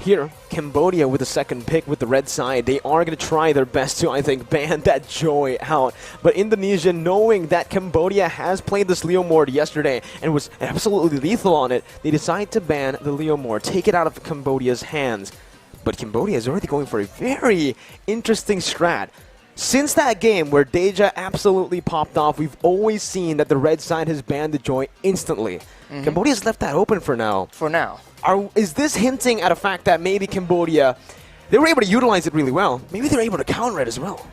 Here, Cambodia with the second pick with the red side. They are going to try their best to, I think, ban that Joy out. But Indonesia, knowing that Cambodia has played this Leomord yesterday and was absolutely lethal on it, they decide to ban the Leomord, take it out of Cambodia's hands. But Cambodia is already going for a very interesting strat. Since that game where Deja absolutely popped off, we've always seen that the red side has banned the Joy instantly. Cambodia's left that open for now. Is this hinting at a fact that maybe Cambodia, they were able to utilize it really well? Maybe they're able to counter it as well.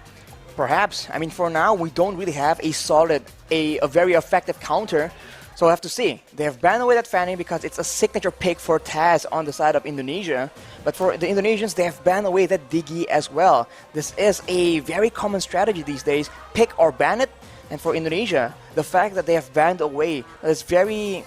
Perhaps. I mean, for now, we don't really have a solid, a very effective counter. So we'll have to see. They have banned away that Fanny because it's a signature pick for Taz on the side of Indonesia. But for the Indonesians, they have banned away that Diggy as well. This is a very common strategy these days. Pick or ban it. And for Indonesia, the fact that they have banned away is very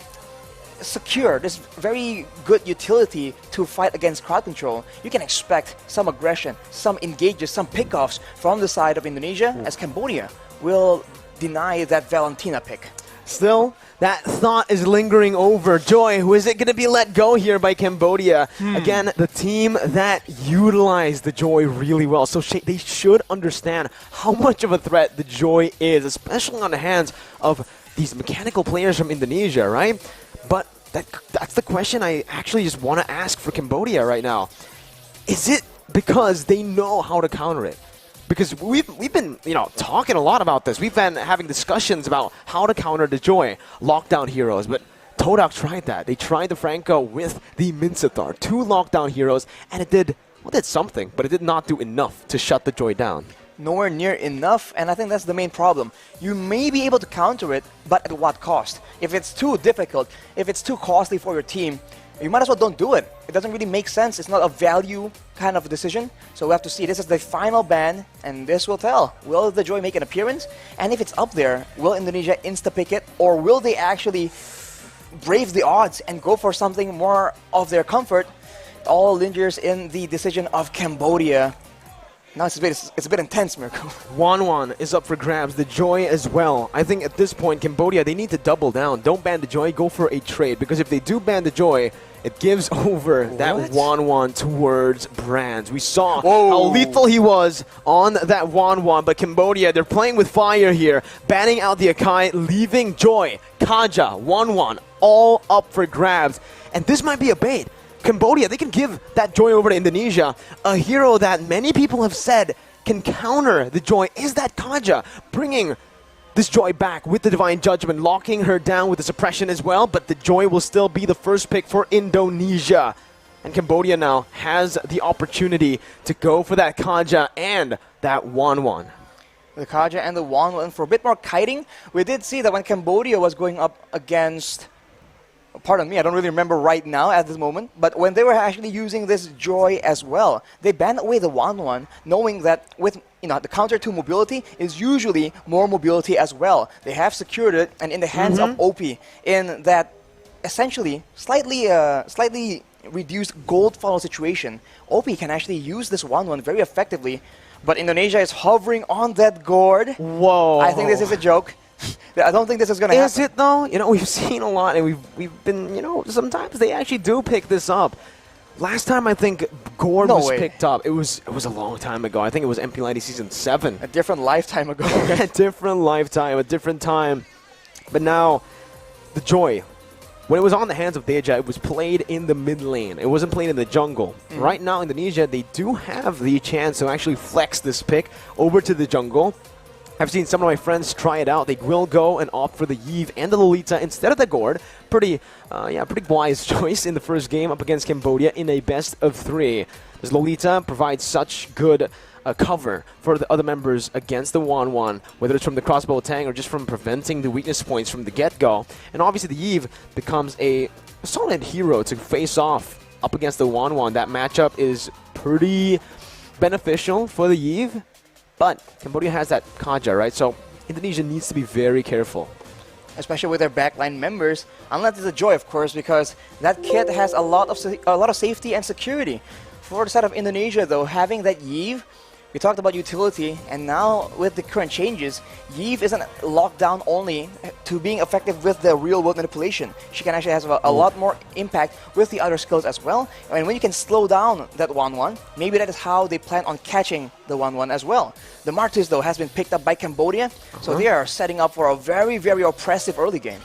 secure. There's very good utility to fight against crowd control. You can expect some aggression, some engages, some pickoffs from the side of Indonesia, as Cambodia will deny that Valentina pick. Still, that thought is lingering over. Joy, who is it going to be let go here by Cambodia? Again, the team that utilized the Joy really well. So they should understand how much of a threat the Joy is, especially on the hands of these mechanical players from Indonesia, right? But that's the question I actually just want to ask for Cambodia right now. Is it because they know how to counter it? Because we've been talking a lot about this. We've been having discussions about how to counter the Joy lockdown heroes. But Todak tried that. They tried the Franco with the Mincetar, 2 lockdown heroes, and it did something, but it did not do enough to shut the Joy down. Nowhere near enough, and I think that's the main problem. You may be able to counter it, but at what cost? If it's too difficult, if it's too costly for your team, you might as well don't do it. It doesn't really make sense. It's not a value kind of decision. So we have to see. This is the final ban, and this will tell. Will the Joy make an appearance? And if it's up there, will Indonesia insta-pick it? Or will they actually brave the odds and go for something more of their comfort? It all lingers in the decision of Cambodia. Now it's a bit intense, Mirko. 1-1 is up for grabs. The Joy as well. I think at this point, Cambodia, they need to double down. Don't ban the Joy, go for a trade. Because if they do ban the Joy, it gives over that 1-1 towards Brands. We saw how lethal he was on that 1-1. But Cambodia, they're playing with fire here. Banning out the Akai, leaving Joy, Kaja, 1-1, all up for grabs. And this might be a bait. Cambodia, they can give that Joy over to Indonesia. A hero that many people have said can counter the Joy is that Kaja, bringing this Joy back with the Divine Judgment, locking her down with the suppression as well, but the Joy will still be the first pick for Indonesia. And Cambodia now has the opportunity to go for that Kaja and that 1-1. The Kaja and the 1-1 for a bit more kiting. We did see that when Cambodia was going up against... Pardon me, I don't really remember right now at this moment, but when they were actually using this Joy as well, they banned away the 1-1, knowing that with the counter to mobility is usually more mobility as well. They have secured it, and in the hands of OP, in that essentially slightly reduced gold funnel situation, OP can actually use this 1-1 very effectively, but Indonesia is hovering on that gourd. Whoa. I think this is a joke. I don't think this is going to happen. Is it though? We've seen a lot, and we've been, sometimes they actually do pick this up. Last time I think Gourd was picked up, it was a long time ago. I think it was MP Lighty Season 7. A different lifetime ago. A different lifetime, a different time. But now, the Joy, when it was on the hands of Deja, it was played in the mid lane. It wasn't played in the jungle. Right now, Indonesia, they do have the chance to actually flex this pick over to the jungle. I've seen some of my friends try it out. They will go and opt for the Yve and the Lolita instead of the Gourd. Pretty wise choice in the first game up against Cambodia in a best of 3. This Lolita provides such good cover for the other members against the 1-1, whether it's from the crossbow tang or just from preventing the weakness points from the get-go. And obviously the Yve becomes a solid hero to face off up against the 1-1. That matchup is pretty beneficial for the Yve. But Cambodia has that Kaja, right? So Indonesia needs to be very careful. Especially with their backline members, unless it's a Joy, of course, because that kit has a lot of safety and security. For the side of Indonesia, though, having that Yve We talked about utility, and now with the current changes, Yve isn't locked down only to being effective with the real-world manipulation. She can actually have a lot more impact with the other skills as well. And when you can slow down that 1-1, maybe that is how they plan on catching the 1-1 as well. The Martyrs, though, has been picked up by Cambodia, so they are setting up for a very, very oppressive early game.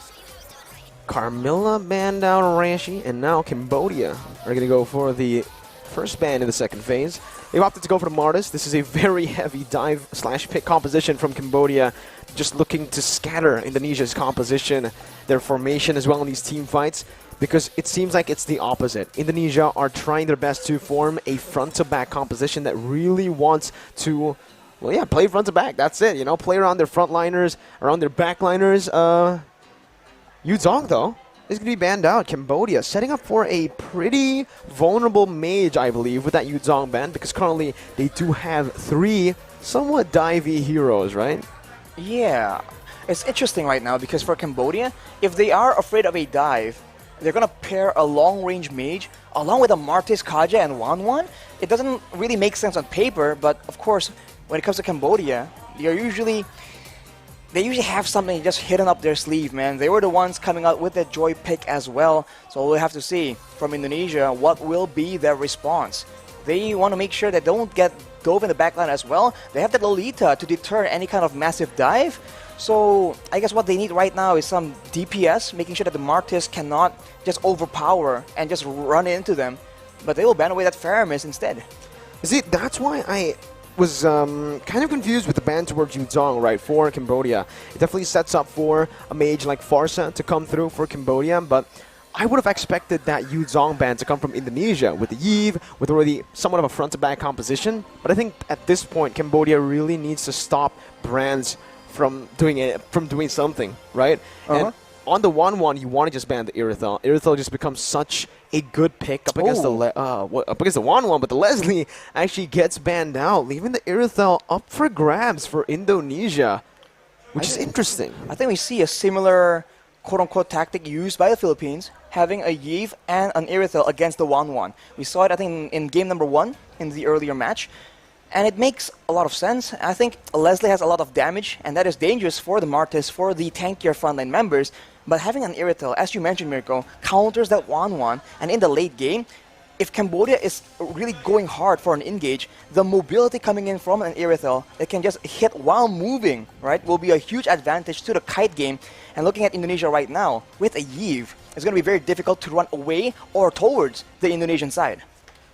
Carmilla banned out Rashi, and now Cambodia are going to go for the first ban in the second phase. They've opted to go for the Martis. This is a very heavy dive/pick composition from Cambodia, just looking to scatter Indonesia's composition, their formation as well in these team fights, because it seems like it's the opposite. Indonesia are trying their best to form a front-to-back composition that really wants to, well, yeah, play front-to-back. That's it, you know, play around their frontliners, around their backliners. Yuzong, though, is going to be banned out. Cambodia setting up for a pretty vulnerable mage, I believe, with that Yuzong ban, because currently they do have 3 somewhat divey heroes, right? Yeah, it's interesting right now because for Cambodia, if they are afraid of a dive, they're going to pair a long-range mage along with a Martis, Kaja, and 1-1. It doesn't really make sense on paper, but of course, when it comes to Cambodia, they usually have something just hidden up their sleeve, man. They were the ones coming out with that Joy pick as well. So we'll have to see from Indonesia what will be their response. They want to make sure they don't get dove in the backline as well. They have that Lolita to deter any kind of massive dive. So I guess what they need right now is some DPS, making sure that the Martis cannot just overpower and just run into them. But they will ban away that Faramis instead. See, that's why I was kind of confused with the ban towards Yuzong, right, for Cambodia. It definitely sets up for a mage like Farsa to come through for Cambodia, but I would have expected that Yuzong ban to come from Indonesia with the Yve, with already somewhat of a front-to-back composition. But I think at this point, Cambodia really needs to stop brands from doing something, right? And on the 1-1, you want to just ban the Irithel. Irithel just becomes such a good pick up against the 1-1, but the Leslie actually gets banned out, leaving the Irithel up for grabs for Indonesia, which is interesting. I think we see a similar quote-unquote tactic used by the Philippines, having a Yve and an Irithel against the 1-1. We saw it, I think, in game number 1 in the earlier match. And it makes a lot of sense. I think Leslie has a lot of damage, and that is dangerous for the Martis, for the tankier frontline members. But having an Irithel, as you mentioned, Mirko, counters that 1-1. And in the late game, if Cambodia is really going hard for an engage, the mobility coming in from an Irithel that can just hit while moving, right, will be a huge advantage to the kite game. And looking at Indonesia right now, with a Yve, it's going to be very difficult to run away or towards the Indonesian side.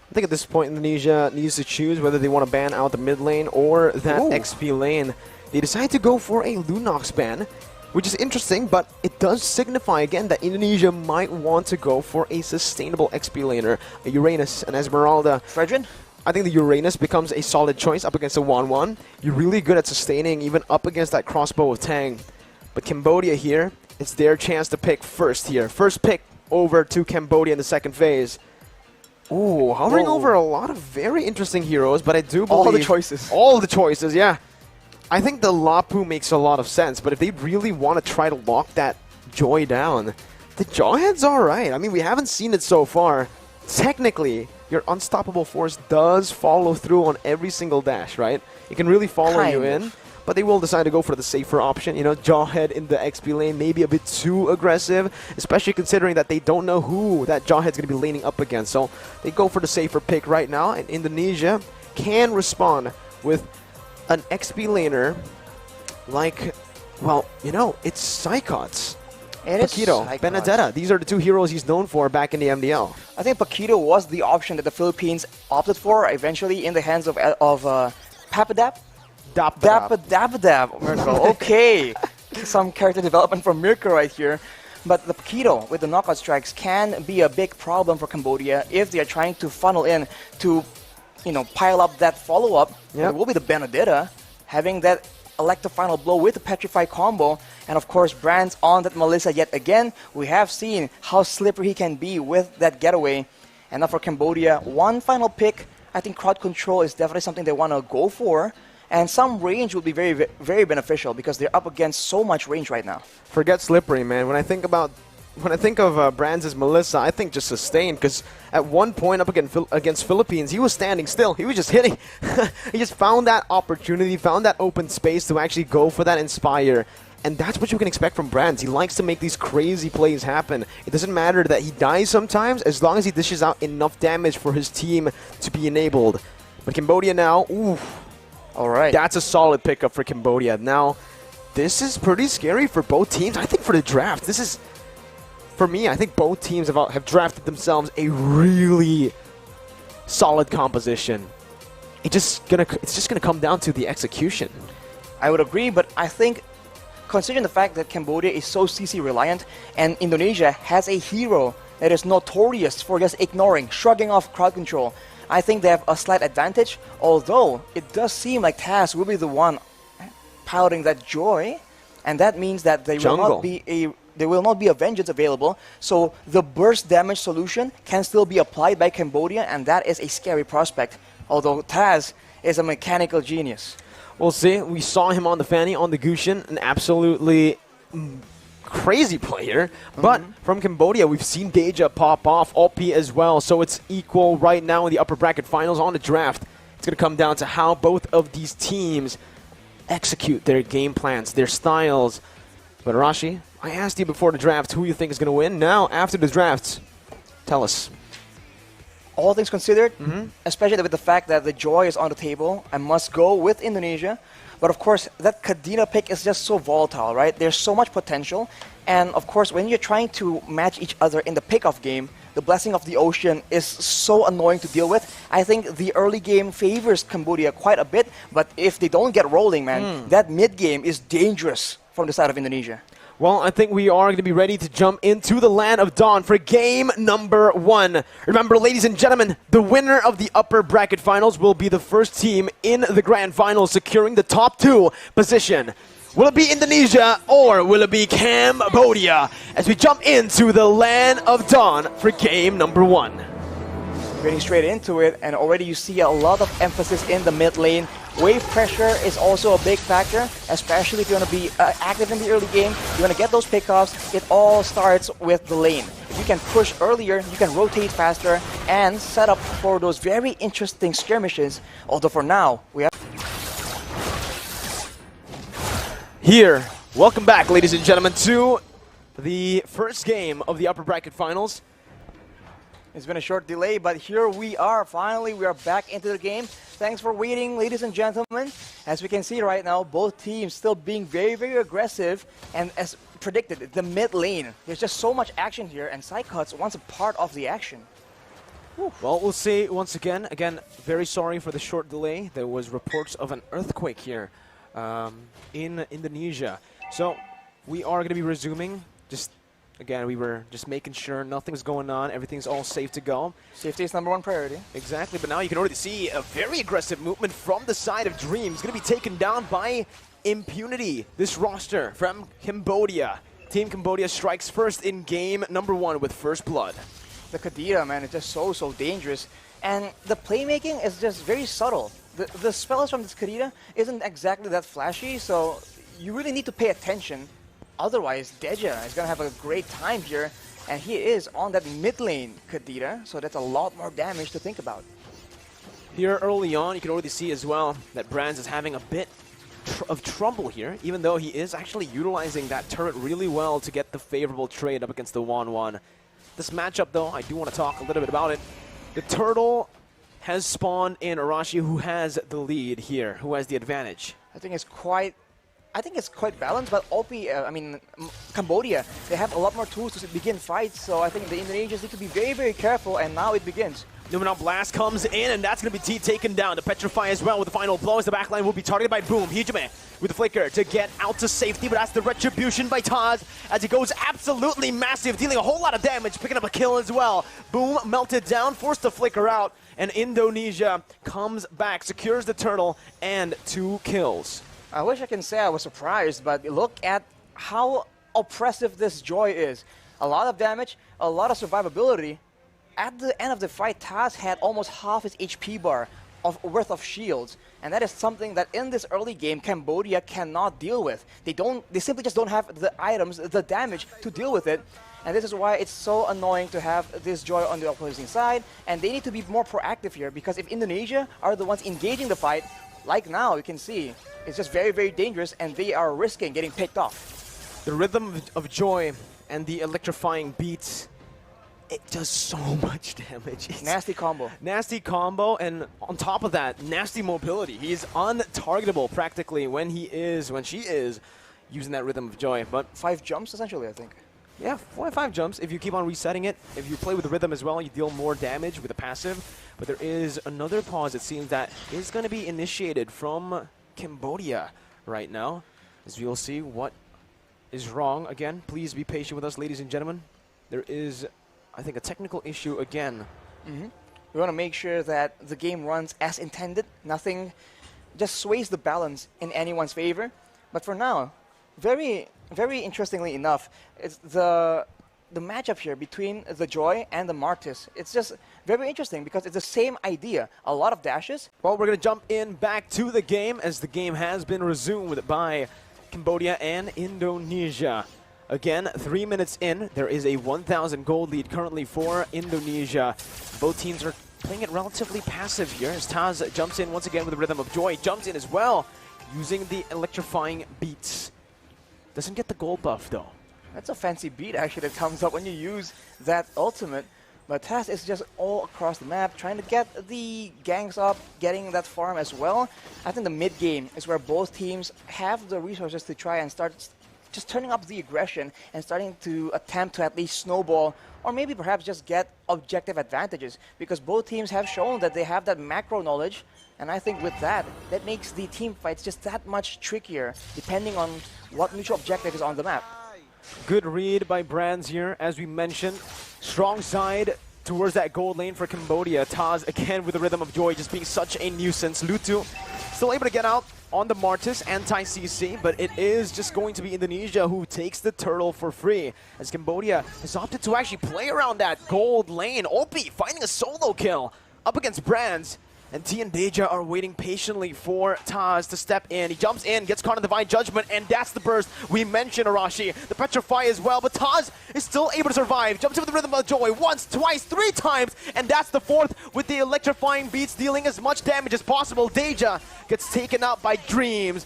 I think at this point, Indonesia needs to choose whether they want to ban out the mid lane or that XP lane. They decide to go for a Lunox ban, which is interesting, but it does signify again that Indonesia might want to go for a sustainable XP laner, a Uranus, an Esmeralda. Fredrin? I think the Uranus becomes a solid choice up against a 1-1. You're really good at sustaining, even up against that crossbow of Tang. But Cambodia here, it's their chance to pick first here. First pick over to Cambodia in the second phase. Ooh, hovering over a lot of very interesting heroes, but I do believe... all the choices. All the choices, yeah. I think the Lapu makes a lot of sense, but if they really want to try to lock that Joy down, the Jawhead's alright. I mean, we haven't seen it so far. Technically, your unstoppable force does follow through on every single dash, right? It can really follow you in. But they will decide to go for the safer option. You know, Jawhead in the XP lane, maybe a bit too aggressive, especially considering that they don't know who that Jawhead's going to be laning up against. So they go for the safer pick right now, and Indonesia can respond with an XP laner like, well, you know, it's Psychots. Paquito, Benedetta. These are the 2 heroes he's known for back in the MDL. I think Paquito was the option that the Philippines opted for eventually in the hands of Papadap. Dap. Mirko. Okay. Some character development from Mirko right here. But the Paquito with the knockout strikes can be a big problem for Cambodia if they are trying to funnel in to, you know, pile up that follow-up. It will be the Benedetta having that electric final blow with the Petrify combo. And of course, Brands on that Melissa yet again. We have seen how slippery he can be with that getaway. And now for Cambodia, one final pick. I think crowd control is definitely something they want to go for. And some range would be very, very beneficial because they're up against so much range right now. Forget slippery, man. When I think about when I think of Brands as Melissa, I think just sustain, because at one point up against Philippines, he was standing still. He was just hitting. He just found that opportunity, found that open space to actually go for that Inspire. And that's what you can expect from Brands. He likes to make these crazy plays happen. It doesn't matter that he dies sometimes, as long as he dishes out enough damage for his team to be enabled. But Cambodia now, ooh. All right. That's a solid pickup for Cambodia. Now, this is pretty scary for both teams. I think for the draft, this is, for me, I think both teams have drafted themselves a really solid composition. It's just gonna come down to the execution. I would agree, but I think considering the fact that Cambodia is so CC reliant and Indonesia has a hero that is notorious for just ignoring, shrugging off crowd control, I think they have a slight advantage, although it does seem like Taz will be the one piloting that Joy, and that means that there will not be a Vengeance available, so the burst damage solution can still be applied by Cambodia, and that is a scary prospect, although Taz is a mechanical genius. We'll see. We saw him on the Fanny, on the Gushin, an absolutely crazy player. But from Cambodia, we've seen Deja pop off, Opie as well. So it's equal right now in the upper bracket finals on the draft. It's going to come down to how both of these teams execute their game plans, their styles. But Arashi, I asked you before the draft who you think is going to win. Now, after the drafts, tell us. All things considered, especially with the fact that the Joy is on the table, I must go with Indonesia. But of course, that Kadena pick is just so volatile, right? There's so much potential. And of course, when you're trying to match each other in the pick-off game, the Blessing of the Ocean is so annoying to deal with. I think the early game favors Cambodia quite a bit, but if they don't get rolling, man, that mid-game is dangerous from the side of Indonesia. Well, I think we are going to be ready to jump into the Land of Dawn for game number 1. Remember, ladies and gentlemen, the winner of the upper bracket finals will be the first team in the grand finals securing the top 2 position. Will it be Indonesia or will it be Cambodia? As we jump into the Land of Dawn for game number 1. Getting straight into it, and already you see a lot of emphasis in the mid lane. Wave pressure is also a big factor, especially if you want to be active in the early game. You want to get those pickoffs. It all starts with the lane. If you can push earlier, you can rotate faster and set up for those very interesting skirmishes. Although for now, we have... Here, welcome back, ladies and gentlemen, to the first game of the upper bracket finals. It's been a short delay, but here we are. Finally, we are back into the game. Thanks for waiting, ladies and gentlemen. As we can see right now, both teams still being very, very aggressive. And as predicted, the mid lane, there's just so much action here, and Psycuts wants a part of the action. Whew. Well, we'll see once again. Again, very sorry for the short delay. There was reports of an earthquake here in Indonesia. So we are going to be resuming. Again, we were just making sure nothing's going on, everything's all safe to go. Safety is #1 priority. Exactly, but now you can already see a very aggressive movement from the side of Dreams. Going to be taken down by Impunity, this roster from Cambodia. Team Cambodia strikes first in game number 1 with first blood. The Kadira, man, is just so dangerous. And the playmaking is just very subtle. The spells from this Kadira isn't exactly that flashy, so you really need to pay attention. Otherwise, Deja is going to have a great time here, and he is on that mid lane Kadira, so that's a lot more damage to think about. Here early on, you can already see as well that Brands is having a bit of trouble here, even though he is actually utilizing that turret really well to get the favorable trade up against the 1-1. This matchup, though, I do want to talk a little bit about it. The turtle has spawned in Arashi, who has the lead here, who has the advantage. I think it's quite balanced, but Cambodia, they have a lot more tools to begin fights, so I think the Indonesians need to be very, very careful, and now it begins. Numenal Blast comes in, and that's going to be taken down. The Petrify as well with the final blow as the backline will be targeted by Boom. Hijime with the flicker to get out to safety, but that's the retribution by Taz as he goes absolutely massive, dealing a whole lot of damage, picking up a kill as well. Boom melted down, forced to flicker out, and Indonesia comes back, secures the turtle, and 2 kills. I wish I can say I was surprised, but look at how oppressive this Joy is. A lot of damage, a lot of survivability. At the end of the fight, Taz had almost half his HP bar. worth of shields, and that is something that in this early game Cambodia cannot deal with. They simply just don't have the items, the damage to deal with it, and this is why it's so annoying to have this Joy on the opposing side, and they need to be more proactive here, because if Indonesia are the ones engaging the fight, like now you can see, it's just very, very dangerous, and they are risking getting picked off. The rhythm of Joy and the electrifying beats, it does so much damage. It's nasty combo. Nasty combo, and on top of that, nasty mobility. He's untargetable practically when she is using that rhythm of Joy. But 5 jumps essentially, I think. yeah, 4 or 5 jumps. If you keep on resetting it, if you play with the rhythm as well, you deal more damage with the passive. But there is another pause, it seems, that is going to be initiated from Cambodia right now, as we will see what is wrong. Again, please be patient with us, ladies and gentlemen. There is, I think, a technical issue again. We want to make sure that the game runs as intended. Nothing just sways the balance in anyone's favor. But for now, very, very interestingly enough, it's the matchup here between the Joy and the Martis. It's just very interesting because it's the same idea. A lot of dashes. Well, we're going to jump in back to the game as the game has been resumed by Cambodia and Indonesia. Again, 3 minutes in, there is a 1,000 gold lead currently for Indonesia. Both teams are playing it relatively passive here as Taz jumps in once again with the rhythm of Joy. Jumps in as well using the electrifying beats. Doesn't get the gold buff though. That's a fancy beat actually that comes up when you use that ultimate. But Taz is just all across the map trying to get the ganks up, getting that farm as well. I think the mid game is where both teams have the resources to try and start just turning up the aggression and starting to attempt to at least snowball or maybe perhaps just get objective advantages, because both teams have shown that they have that macro knowledge, and I think with that makes the team fights just that much trickier depending on what mutual objective is on the map. Good read by Brands here, as we mentioned. Strong side towards that gold lane for Cambodia. Taz again with the rhythm of Joy just being such a nuisance. Lutu still able to get out on the Martis, anti-CC, but it is just going to be Indonesia who takes the turtle for free, as Cambodia has opted to actually play around that gold lane. Opie finding a solo kill up against Brands, and T and Deja are waiting patiently for Taz to step in. He jumps in, gets caught in Divine Judgment, and that's the burst we mentioned, Arashi. The Petrify as well, but Taz is still able to survive. Jumps in with the rhythm of Joy once, twice, 3 times, and that's the 4th with the electrifying beats, dealing as much damage as possible. Deja gets taken out by Dreams.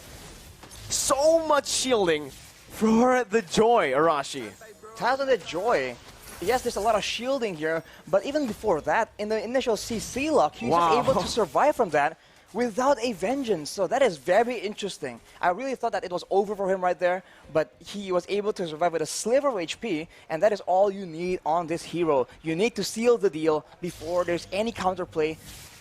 So much shielding for the Joy, Arashi. Taz and the Joy. Yes, there's a lot of shielding here, but even before that, in the initial CC lock, he was able to survive from that without a vengeance. So that is very interesting. I really thought that it was over for him right there, but he was able to survive with a sliver of HP, and that is all you need on this hero. You need to seal the deal before there's any counterplay.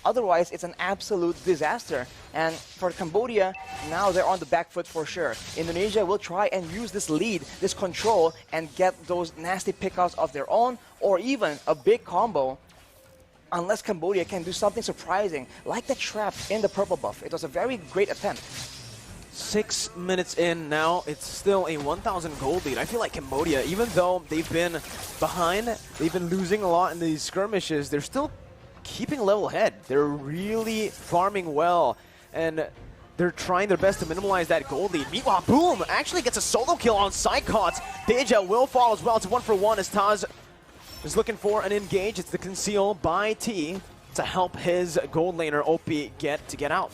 Otherwise, it's an absolute disaster. And for Cambodia, now they're on the back foot for sure. Indonesia will try and use this lead, this control, and get those nasty pickouts of their own, or even a big combo, unless Cambodia can do something surprising, like the trap in the purple buff. It was a very great attempt. 6 minutes in now, it's still a 1,000 gold lead. I feel like Cambodia, even though they've been behind, they've been losing a lot in these skirmishes, they're still keeping level head. They're really farming well, and they're trying their best to minimize that gold lead. Meanwhile, Boom actually gets a solo kill on Psychots. Deja will fall as well. It's 1-for-1 as Taz is looking for an engage. It's the conceal by T to help his gold laner Opie get out.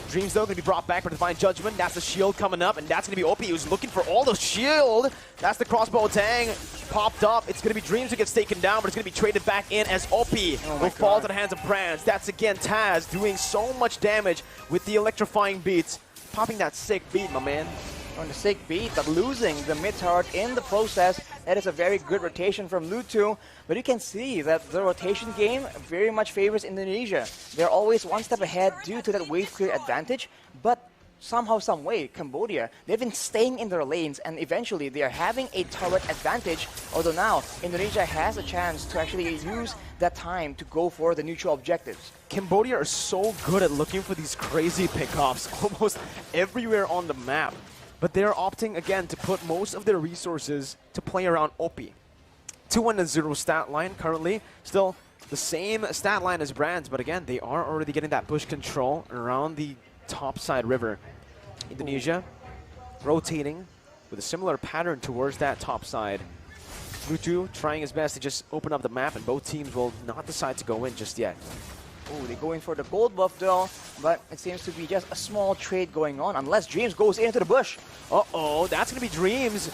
Dreams, though, going to be brought back for Divine Judgment. That's the shield coming up, and that's going to be Opie who's looking for all the shield. That's the crossbow tang popped up. It's going to be Dreams who gets taken down, but it's going to be traded back in as Opie will fall to the hands of Brands. That's, again, Taz doing so much damage with the electrifying beats. Popping that sick beat, my man. On the sick beat, but losing the mid turret in the process. That is a very good rotation from Lutu, but you can see that the rotation game very much favors Indonesia. They're always one step ahead due to that wave clear advantage, but somehow, some way, Cambodia, they've been staying in their lanes, and eventually they are having a turret advantage, although now Indonesia has a chance to actually use that time to go for the neutral objectives. Cambodia are so good at looking for these crazy pickoffs almost everywhere on the map. But they're opting, again, to put most of their resources to play around Opie. 2-1-0 stat line currently. Still, the same stat line as Brands, but again, they are already getting that bush control around the topside river. Indonesia rotating with a similar pattern towards that top side. Lutu trying his best to just open up the map, and both teams will not decide to go in just yet. Oh, they go in for the gold buff though, but it seems to be just a small trade going on, unless Dreams goes into the bush. Uh-oh, that's going to be Dreams.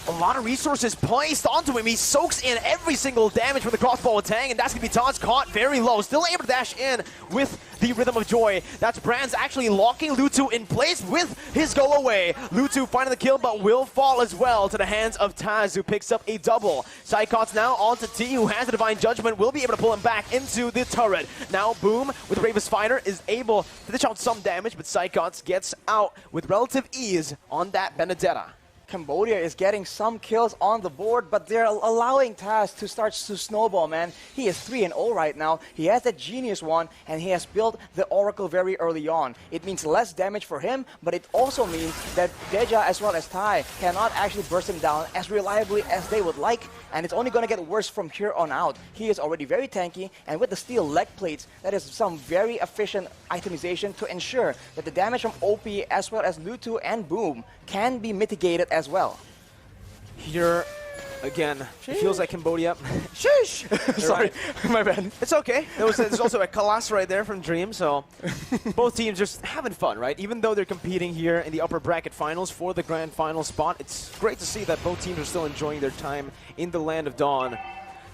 A lot of resources placed onto him. He soaks in every single damage from the crossbow tang, and that's going to be Todd's caught very low. Still able to dash in with the Rhythm of Joy. That's Brands actually locking Lutu in place with his go away. Lutu finding the kill, but will fall as well to the hands of Taz, who picks up a double. Psychots now onto T, who has the Divine Judgment, will be able to pull him back into the turret. Now Boom, with Bravest Fighter, is able to dish out some damage, but Psychots gets out with relative ease on that Benedetta. Cambodia is getting some kills on the board, but they're allowing Taz to start to snowball, man. He is 3-0 right now. He has that Genius one, and he has built the Oracle very early on. It means less damage for him, but it also means that Deja as well as Tai cannot actually burst him down as reliably as they would like, and it's only going to get worse from here on out. He is already very tanky, and with the steel leg plates, that is some very efficient itemization to ensure that the damage from OP as well as Lutu and Boom can be mitigated as well. Here, again, Sheesh. it feels like Cambodia. Sheesh! Sorry, my bad. It's okay. There's also a Kalas right there from Dream, so both teams just having fun, right? Even though they're competing here in the upper bracket finals for the grand final spot, it's great to see that both teams are still enjoying their time in the Land of Dawn.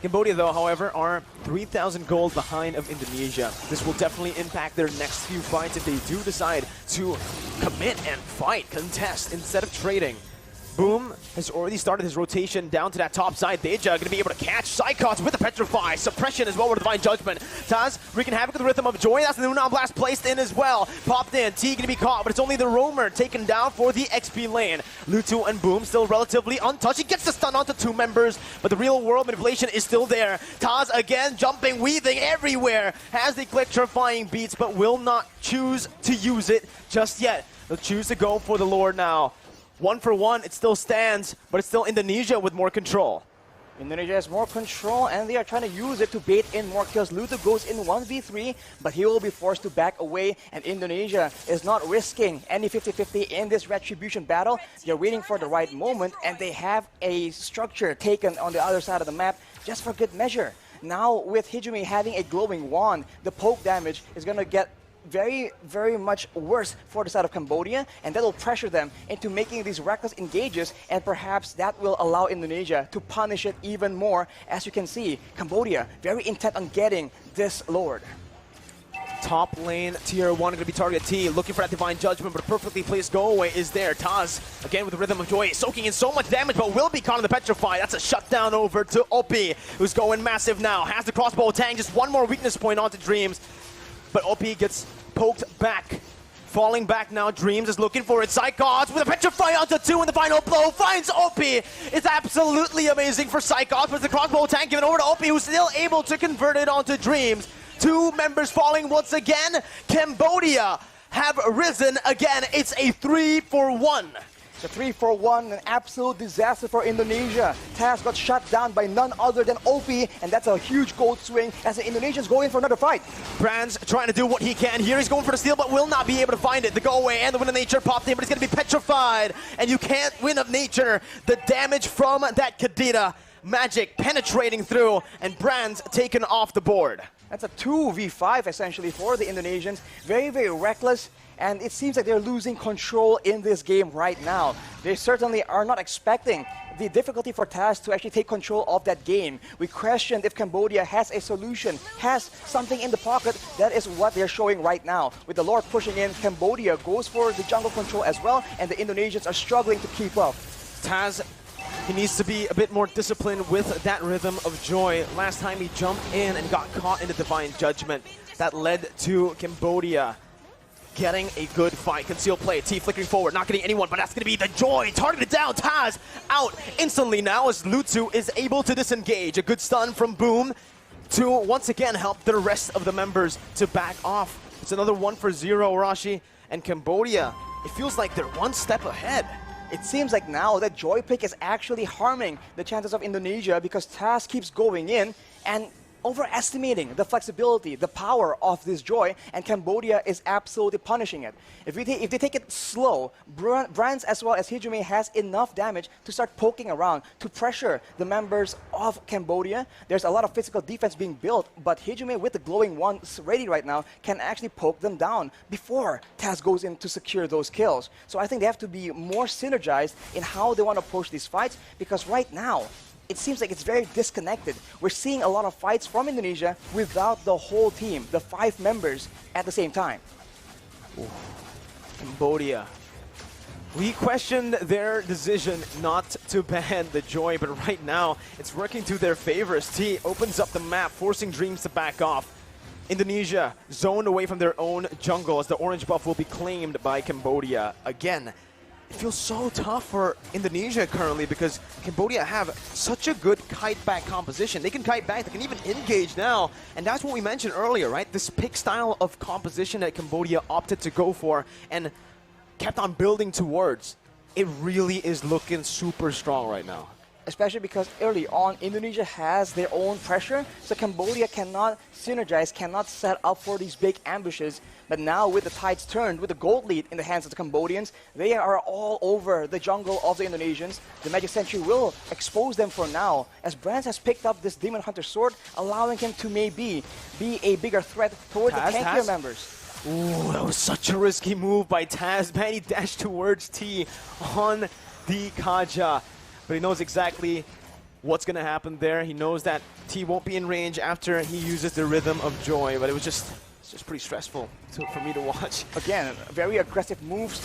Cambodia, though, however, are 3,000 gold behind of Indonesia. This will definitely impact their next few fights if they do decide to commit and fight, contest, instead of trading. Boom has already started his rotation down to that top side. Deja going to be able to catch Psychots with the Petrify. Suppression as well with Divine Judgment. Taz wreaking havoc with the Rhythm of Joy. That's the Nunon Blast placed in as well. Popped in. T going to be caught, but it's only the Roamer taken down for the XP lane. Lutu and Boom still relatively untouched. He gets the stun onto two members, but the real world manipulation is still there. Taz again jumping, weaving everywhere. Has the electrifying beats, but will not choose to use it just yet. They'll choose to go for the Lord now. 1 for 1, it still stands, but it's still Indonesia with more control. Indonesia has more control, and they are trying to use it to bait in more kills. Lutu goes in 1v3, but he will be forced to back away, and Indonesia is not risking any 50-50 in this Retribution battle. They're waiting for the right moment, and they have a structure taken on the other side of the map just for good measure. Now, with Hijumi having a glowing wand, the poke damage is going to get very, very much worse for the side of Cambodia, and that will pressure them into making these reckless engages, and perhaps that will allow Indonesia to punish it even more. As you can see, Cambodia very intent on getting this Lord. Top lane, tier 1 going to be target T, looking for that Divine Judgment, but a perfectly placed go-away is there. Taz, again with the Rhythm of Joy, soaking in so much damage, but will be caught in the Petrify. That's a shutdown over to OP, who's going massive now. Has the crossbow tang, just one more weakness point onto Dreams. But OP gets poked back. Falling back now, Dreams is looking for it. Psychots with a Petrify onto 2 in the final blow. Finds OP. It's absolutely amazing for Psychots, but the crossbow tank given over to OP, who's still able to convert it onto Dreams. 2 members falling once again. Cambodia have risen again. It's a 3 for 1. The 3 for 1, an absolute disaster for Indonesia. Taz got shut down by none other than OP, and that's a huge gold swing as the Indonesians go in for another fight. Brands trying to do what he can here. He's going for the steal, but will not be able to find it. The go away and the Wind of Nature popped in, but it's going to be petrified. And you can't Wind of Nature. The damage from that Kadira magic penetrating through, and Brands taken off the board. That's a 2v5 essentially for the Indonesians. Very, very reckless. And it seems like they're losing control in this game right now. They certainly are not expecting the difficulty for Taz to actually take control of that game. We questioned if Cambodia has a solution, has something in the pocket. That is what they're showing right now. With the Lord pushing in, Cambodia goes for the jungle control as well, and the Indonesians are struggling to keep up. Taz, he needs to be a bit more disciplined with that Rhythm of Joy. Last time he jumped in and got caught in the Divine Judgment. That led to Cambodia getting a good fight. Concealed play. T flickering forward, not getting anyone, but that's going to be the Joy. Targeted down. Taz out instantly now as Lutu is able to disengage. A good stun from Boom to once again help the rest of the members to back off. It's another 1 for 0, Rashi. And Cambodia, it feels like they're one step ahead. It seems like now that Joy pick is actually harming the chances of Indonesia because Taz keeps going in, and overestimating the flexibility, the power of this Joy, and Cambodia is absolutely punishing it. If they take it slow, Brands as well as Hijime has enough damage to start poking around, to pressure the members of Cambodia. There's a lot of physical defense being built, but Hijime with the glowing ones ready right now can actually poke them down before Taz goes in to secure those kills. So I think they have to be more synergized in how they want to approach these fights, because right now it seems like it's very disconnected. We're seeing a lot of fights from Indonesia without the whole team, the 5 members at the same time. Ooh. Cambodia. We questioned their decision not to ban the Joy, but right now it's working to their favor as T opens up the map, forcing Dreams to back off. Indonesia zoned away from their own jungle as the orange buff will be claimed by Cambodia again. It feels so tough for Indonesia currently because Cambodia have such a good kite back composition. They can kite back, they can even engage now. And that's what we mentioned earlier, right? This pick style of composition that Cambodia opted to go for and kept on building towards. It really is looking super strong right now. Especially because early on, Indonesia has their own pressure, so Cambodia cannot synergize, cannot set up for these big ambushes. But now with the tides turned, with the gold lead in the hands of the Cambodians, they are all over the jungle of the Indonesians. The Magic Sentry will expose them for now, as Brands has picked up this Demon Hunter sword, allowing him to maybe be a bigger threat towards the tankier members. Ooh, that was such a risky move by Taz. Man, he dashed towards T on the Kaja. But he knows exactly what's going to happen there. He knows that T won't be in range after he uses the Rhythm of Joy. But it's just pretty stressful for me to watch. Again, very aggressive moves.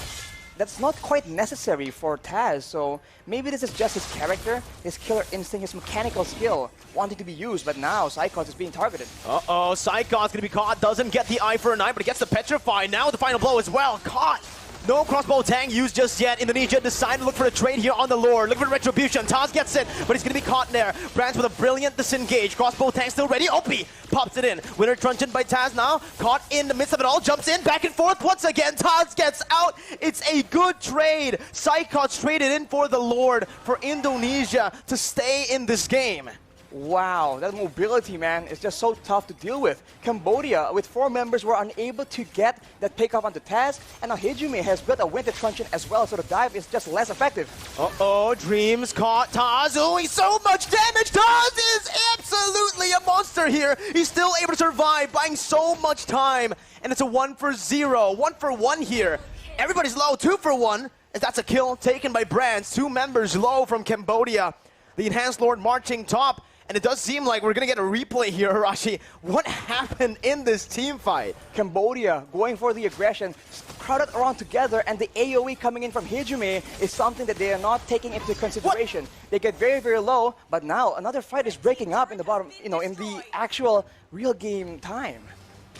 That's not quite necessary for Taz. So maybe this is just his character, his killer instinct, his mechanical skill wanting to be used. But now Psychos is being targeted. Uh-oh, Psychos going to be caught. Doesn't get the eye for an eye, but he gets the Petrify. Now the final blow as well. Caught. No crossbow tang used just yet. Indonesia decided to look for a trade here on the Lord. Look for Retribution. Taz gets it, but he's going to be caught there. Brands with a brilliant disengage. Crossbow tang still ready. Opie pops it in. Winter Truncheon by Taz now. Caught in the midst of it all. Jumps in. Back and forth once again. Taz gets out. It's a good trade. Psychos traded in for the Lord for Indonesia to stay in this game. Wow, that mobility, man, is just so tough to deal with. Cambodia, with 4 members, were unable to get that pickup onto Taz, and now Hijime has built a Winter Truncheon as well, so the dive is just less effective. Uh-oh, Dreams caught Taz doing so much damage. Taz is absolutely a monster here. He's still able to survive, buying so much time, and it's a 1-for-0, 1-for-1 here. Everybody's low, 2-for-1, as that's a kill taken by Brands. 2 members low from Cambodia. The Enhanced Lord marching top. And it does seem like we're going to get a replay here, Arashi. What happened in this team fight? Cambodia going for the aggression, crowded around together, and the AoE coming in from Hijime is something that they are not taking into consideration. What? They get very, very low, but now another fight is breaking up in the bottom, in the actual real game time.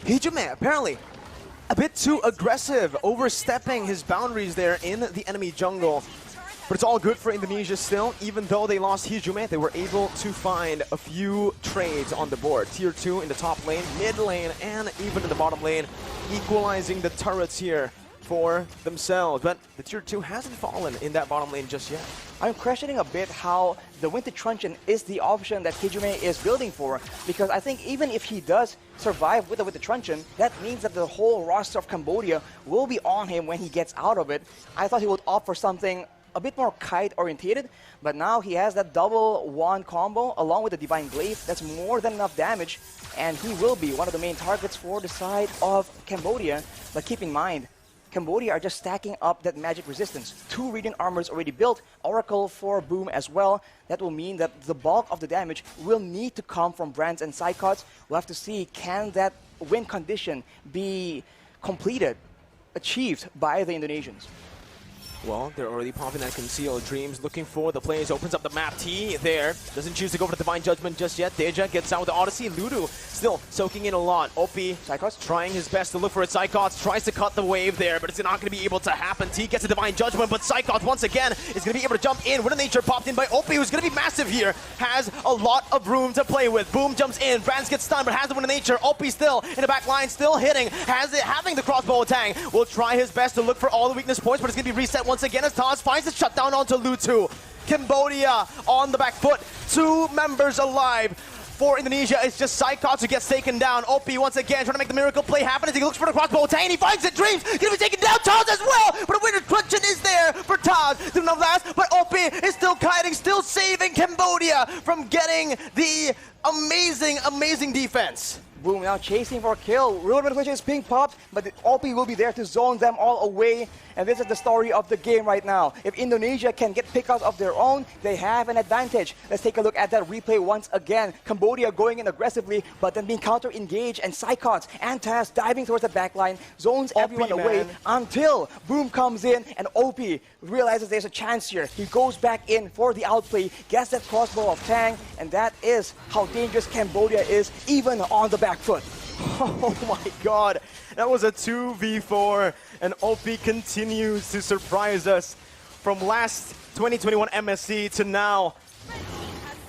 Hijime, apparently, a bit too aggressive, overstepping his boundaries there in the enemy jungle. But it's all good for Indonesia still. Even though they lost Hijime, they were able to find a few trades on the board. Tier 2 in the top lane, mid lane, and even in the bottom lane, equalizing the turrets here for themselves. But the Tier 2 hasn't fallen in that bottom lane just yet. I'm questioning a bit how the Winter Truncheon is the option that Hijime is building for, because I think even if he does survive with the Winter Truncheon, that means that the whole roster of Cambodia will be on him when he gets out of it. I thought he would opt for something a bit more kite orientated, but now he has that double wand combo along with the Divine Glaive. That's more than enough damage, and he will be one of the main targets for the side of Cambodia. But keep in mind, Cambodia are just stacking up that magic resistance. 2 Radiant Armors already built, Oracle for Boom as well. That will mean that the bulk of the damage will need to come from Brands and Psychots. We'll have to see, can that win condition be completed, achieved by the Indonesians? Well, they're already popping that Conceal. Dreams looking for the plays, opens up the map. T there, doesn't choose to go for the Divine Judgment just yet. Deja gets out with the Odyssey. Ludu still soaking in a lot. Opie Psychos trying his best to look for it. Psychos tries to cut the wave there, but it's not going to be able to happen. T gets a Divine Judgment, but Psychos once again is going to be able to jump in. Winter Nature popped in by Opie, who's going to be massive here. Has a lot of room to play with. Boom jumps in. Brands gets stunned, but has the Winter Nature. Opie still in the back line, still hitting. Has it, having the crossbow tang. Will try his best to look for all the weakness points, but it's going to be reset once again as Taz finds the shutdown onto Lutu. Cambodia on the back foot. 2 members alive. for Indonesia. It's just Psychots who gets taken down. OP once again trying to make the miracle play happen as he looks for the crossbow. Tang, he finds it. Dreams gonna be taken down. Taz as well, but a winner crunching is there for Taz. Didn't know last, but OP is still kiting, still saving Cambodia from getting the amazing defense. Boom, now chasing for a kill. Real manipulation is being popped, but the OP will be there to zone them all away. And this is the story of the game right now. If Indonesia can get pickups of their own, they have an advantage. Let's take a look at that replay once again. Cambodia going in aggressively, but then being counter-engaged, and Psychots and Taz diving towards the backline, zones everyone away until Boom comes in, and OP realizes there's a chance here. He goes back in for the outplay, gets that crossbow of Tang, and that is how dangerous Cambodia is, even on the back foot. Oh my god, that was a 2v4, and OP continues to surprise us from last 2021 MSC to now.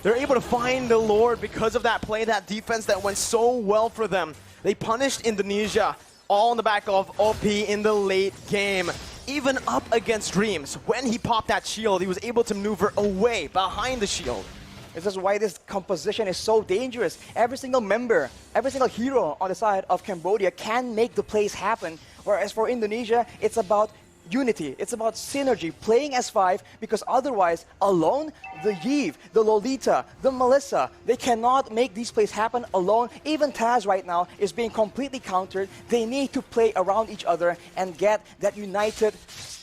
They're able to find the Lord because of that play, that defense that went so well for them. They punished Indonesia all on the back of OP in the late game. Even up against Dreams, when he popped that shield, he was able to maneuver away behind the shield. This is why this composition is so dangerous. Every single member, every single hero on the side of Cambodia can make the plays happen. Whereas for Indonesia, it's about unity. It's about synergy, playing as 5, because otherwise, alone, the Yves, the Lolita, the Melissa, they cannot make these plays happen alone. Even Taz right now is being completely countered. They need to play around each other and get that united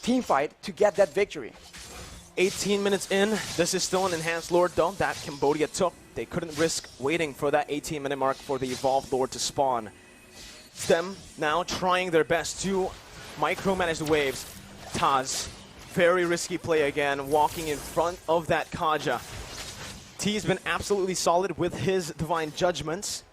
team fight to get that victory. 18 minutes in, this is still an enhanced Lord though that Cambodia took. They couldn't risk waiting for that 18-minute mark for the evolved Lord to spawn. It's them now trying their best to micromanage the waves. Taz, very risky play again, walking in front of that Kaja. T's been absolutely solid with his Divine Judgments.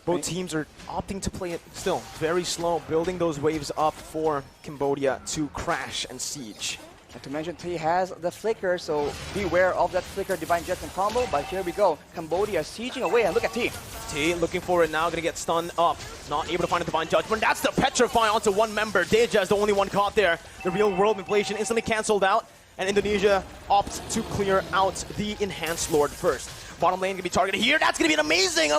Both teams are opting to play it still very slow, building those waves up for Cambodia to crash and siege. Not to mention, T has the flicker, so beware of that flicker Divine Judgment combo. But here we go. Cambodia sieging away, and look at T. T looking for it now, gonna get stunned up. Not able to find a Divine Judgment. That's the Petrify onto one member. Deja is the only one caught there. The real world inflation instantly cancelled out, and Indonesia opts to clear out the Enhanced Lord first. Bottom lane gonna be targeted here. That's gonna be an amazing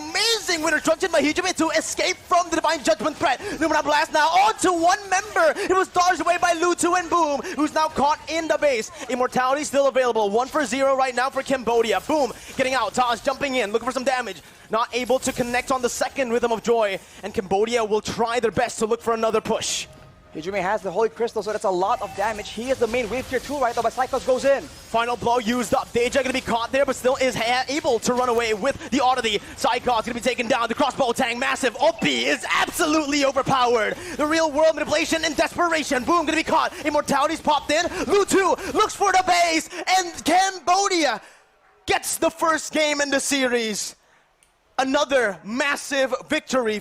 winner structured by Hijime to escape from the Divine Judgment threat. Lumina Blast now onto one member. It was dodged away by Lutu and Boom, who's now caught in the base. Immortality still available. 1 for 0 right now for Cambodia. Boom getting out. Taj jumping in, looking for some damage. Not able to connect on the second Rhythm of Joy, and Cambodia will try their best to look for another push. Hijime has the Holy Crystal, so that's a lot of damage. He is the main wave tier 2 right now, but Psychos goes in. Final blow used up. Deja gonna be caught there, but still is able to run away with the oddity. Psychos gonna be taken down. The crossbow Tang, massive. OP is absolutely overpowered. The real world manipulation and desperation. Boom gonna be caught. Immortality's popped in. Lutu looks for the base, and Cambodia gets the first game in the series. Another massive victory.